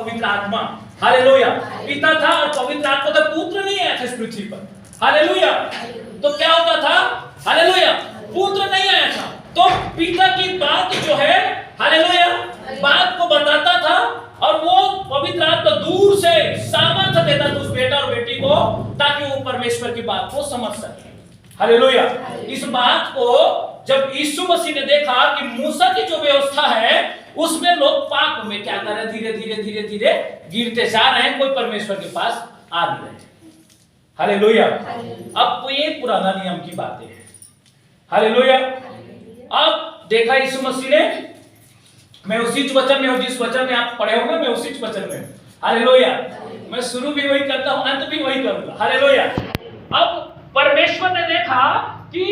पवित्र आत्मा। हालेलुया। पिता था और पवित्र आत्मा था, पुत्र नहीं आया था इस पृथ्वी पर। हालेलुया। तो क्या होता था? हालेलुया, पुत्र नहीं आया था। तो पिता की बात जो है, हालेलुया, बात को बताता था और वो पवित्र आत्मा दूर से सामर्थ्य देता था उस बेटा और बेटी को, ताकि वो परमेश्वर की बात को समझ सके। हालेलुया। इस बात को जब यीशु मसीह ने देखा कि मूसा की जो व्यवस्था है उसमें लोग पाप में क्या कर रहे हैं, धीरे धीरे धीरे धीरे गिरते जा रहे हैं, कोई परमेश्वर के पास आ नहीं रहे। हालेलुया। अब तो ये पुराना नियम की बातें हैं। हालेलुया। अब देखा यीशु मसीह ने, मैं उसी वचन में हूं जिस वचन में आप पढ़े होंगे, मैं उसी वचन में हूं। हालेलुया। मैं शुरू भी वही करता हूं, अंत भी वही करूंगा। हालेलुया। अब परमेश्वर ने देखा कि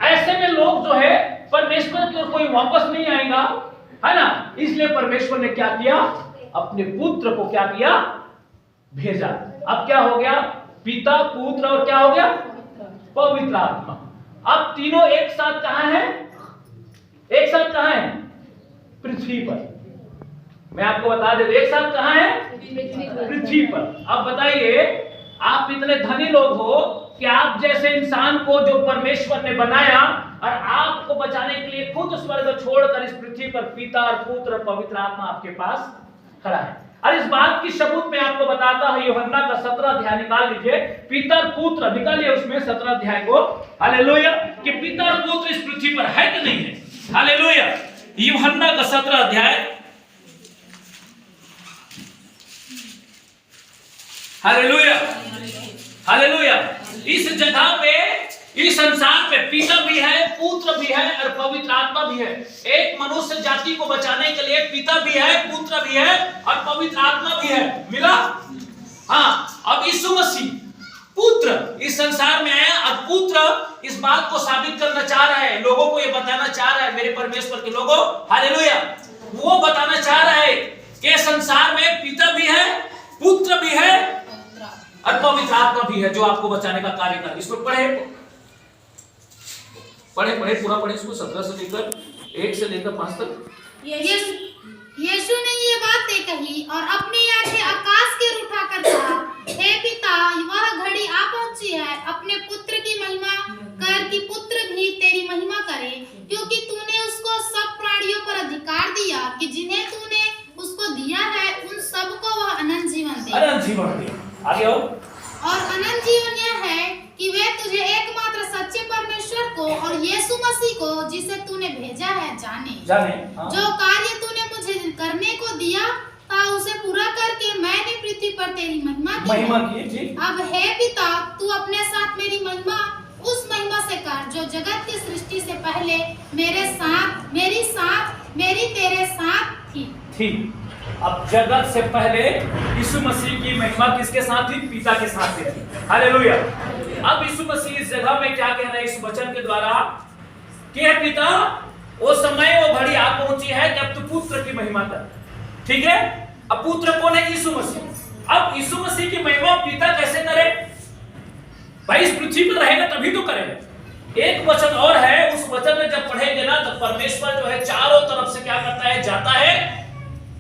ऐसे में लोग जो है परमेश्वर की ओर कोई वापस नहीं आएगा, है ना, इसलिए परमेश्वर ने क्या किया, अपने पुत्र को क्या किया, भेजा। अब क्या हो गया, पिता, पुत्र और क्या हो गया, पवित्र आत्मा। अब तीनों एक साथ कहां है, एक साथ कहां है, पृथ्वी पर। मैं आपको बता दे, एक साथ कहां है, पृथ्वी पर। अब बताइए, आप इतने धनी लोग हो कि आप जैसे इंसान को जो परमेश्वर ने बनाया और आपको बचाने के लिए खुद स्वर्ग छोड़कर इस पृथ्वी पर पिता और पुत्र और पवित्र आत्मा आपके पास खड़ा है। और इस बात की सबूत मैं आपको बताता हूं, यूहन्ना का 17 अध्याय निकाल लीजिए, पिता और पुत्र निकालिए उसमें 17 अध्याय को। हालेलुया। कि पिता और पुत्र इस पृथ्वी पर है कि नहीं है। हालेलुया। यूहन्ना का 17 अध्याय, हालेलुया, हालेलुया। इस जगह पे, इस संसार में पिता भी है, पुत्र भी है और पवित्र आत्मा भी है। एक मनुष्य जाति को बचाने के लिए पिता भी है, पुत्र भी है और पवित्र आत्मा भी है। मिला? हाँ। अब यीशु मसीह पुत्र इस संसार में आया और पुत्र इस बात को साबित करना चाह रहा है, लोगों को ये बताना चाह रहा है, मेरे परमेश्वर के लोगों, हालेलुया, वो बताना चाह रहा है कि संसार में पिता भी है, पुत्र भी है और पवित्र आत्मा भी है, जो आपको बचाने का कार्य कर। इसको पढ़े पढ़े पढ़े पूरा पढ़े इसको, 17 से लेकर 1 से लेकर 5 तक। यीशु ने ये बातें कही और अपनी आंखें आकाश की ओर उठाकर कहा, हे पिता, वह घड़ी आ पहुंची है, अपने पुत्र की महिमा कर कि पुत्र भी तेरी महिमा करे, क्योंकि तूने उसको सब प्राणियों पर अधिकार दिया कि जिन्हें तूने उसको दिया है उन सबको वह अनंत जीवन दे। अनंत जीवन दे। आगे आओ। और अनंत जीवन यह है कि वे तुझे एकमात्र सच्चे परमेश्वर को और यीशु मसीह को जिसे तूने भेजा है जाने। हाँ। जो कार्य तूने मुझे करने को दिया था उसे पूरा करके मैंने पृथ्वी पर तेरी महिमा की। अब हे पिता, तू अपने साथ मेरी महिमा उस महिमा से कर जो जगत की सृष्टि से पहले मेरी तेरे साथ थी। अब जगत से पहले यीशु मसीह की महिमा किसके साथ थी, पिता के साथ थी। हालेलुया। अब यीशु मसीह इस जगह में क्या कह रहे हैं इस वचन के द्वारा कि हे पिता, वो समय वो घड़ी आ पहुंची है कि अब तू पुत्र की महिमा कर। ठीक है। अब पुत्र कौन है, यीशु मसीह। अब यीशु मसीह की महिमा पिता कैसे करे भाई, इस पृथ्वी पर रहेगा तभी तो करेगा। एक वचन और है, उस वचन में जब पढ़ेंगे ना तो परमेश्वर जो है चारों तरफ से क्या करता है, जाता है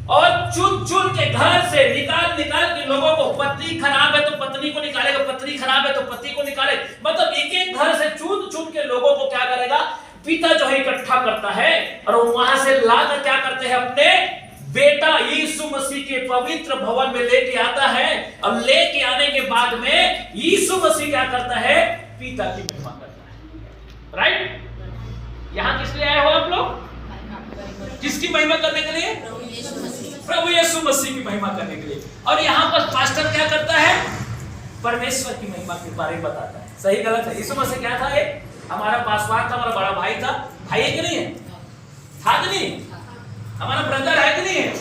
और चुन चुन के घर से निकाल के लोगों को, पत्नी खराब है तो पत्नी को निकालेगा, पत्नी खराब है तो पति को निकाले, मतलब एक एक घर से चुन के लोगों को क्या करेगा, पिता जो है इकट्ठा करता है और वहां से लाकर क्या करते हैं, अपने बेटा यीशु मसीह के पवित्र भवन में लेके आता है। अब लेके आने के बाद में यीशु मसीह क्या करता है, पिता की महिमा करता है। राइट। यहां किस लिए आए हो आप लोग, किसकी महिमा करने के लिए, प्रभु यीशु मसीह की महिमा करने के लिए। और यहाँ पर पास्टर क्या करता है, परमेश्वर की महिमा के बारे में बताता है। सही गलत है। यीशु मसीह क्या था, एक हमारा पासवान था, हमारा बड़ा भाई था। भाई है कि नहीं है, था कि नहीं, हमारा ब्रदर है कि नहीं है,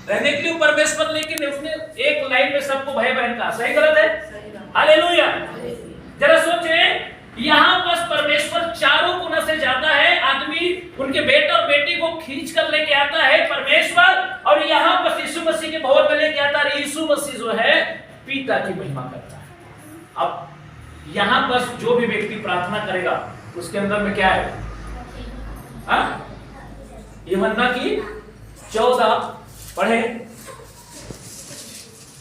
रहने के लिए परमेश्वर, लेकिन उसने एक लाइन में सबको भाई बहन कहा। सही गलत है। हालेलुया। जरा सोचे, यहाँ बस परमेश्वर चारों कोना से जाता है, आदमी उनके बेटा और बेटी को खींच कर लेके आता है परमेश्वर, और यहाँ बस यीशु मसीह के भवन में लेके आता है। यीशु मसीह जो है पिता की महिमा करता है। अब यहाँ बस जो भी व्यक्ति प्रार्थना करेगा उसके अंदर में क्या है, हाँ, यूहन्ना की 14 पढ़े,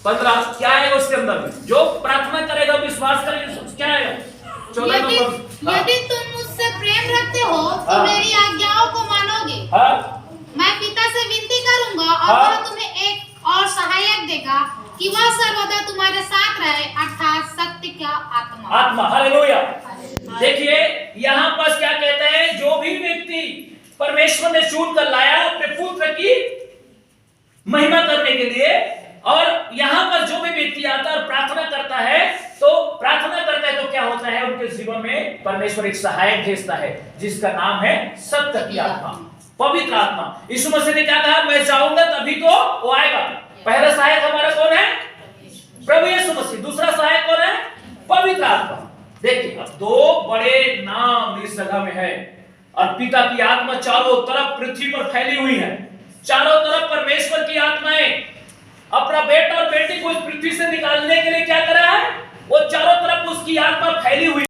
15 क्या आएगा उसके अंदर में? जो प्रार्थना करेगा, विश्वास करेगा, क्या आएगा? 14 नंबर। यदि तुम मुझसे प्रेम रखते हो तो हाँ। मेरी आज्ञाओं को मानोगे। हाँ मैं पिता से विनती करूंगा और हाँ। वह तुम्हें एक और सहायक देगा कि वह सर्वदा तुम्हारे साथ रहे, अर्थात सत्य का आत्मा। आत्मा। हालेलुया। देखिए यहाँ पर क्या कहते हैं, जो भी व्यक्ति परमेश्वर ने चुन कर लाया अपने पुत्र की महिमा करने के लिए, और यहाँ पर जो भी व्यक्ति आता है और प्रार्थना करता है, तो प्रार्थना करता है तो क्या होता है, उनके जीवन में परमेश्वर एक सहायक भेजता है जिसका नाम है सत्य की आत्मा, पवित्र आत्मा। यीशु मसीह ने क्या कहा, मैं जाऊंगा तभी तो वो आएगा। पहला सहायक हमारा कौन है? प्रभु यीशु मसीह। दूसरा सहायक कौन है? पवित्र आत्मा। देखिए अब दो बड़े नाम इस जगह में है, और पिता की आत्मा चारों तरफ पृथ्वी पर फैली हुई है। चारों तरफ परमेश्वर की आत्माएं अपना बेटा और बेटी को इस पृथ्वी से निकालने के लिए क्या कर रहा है, वो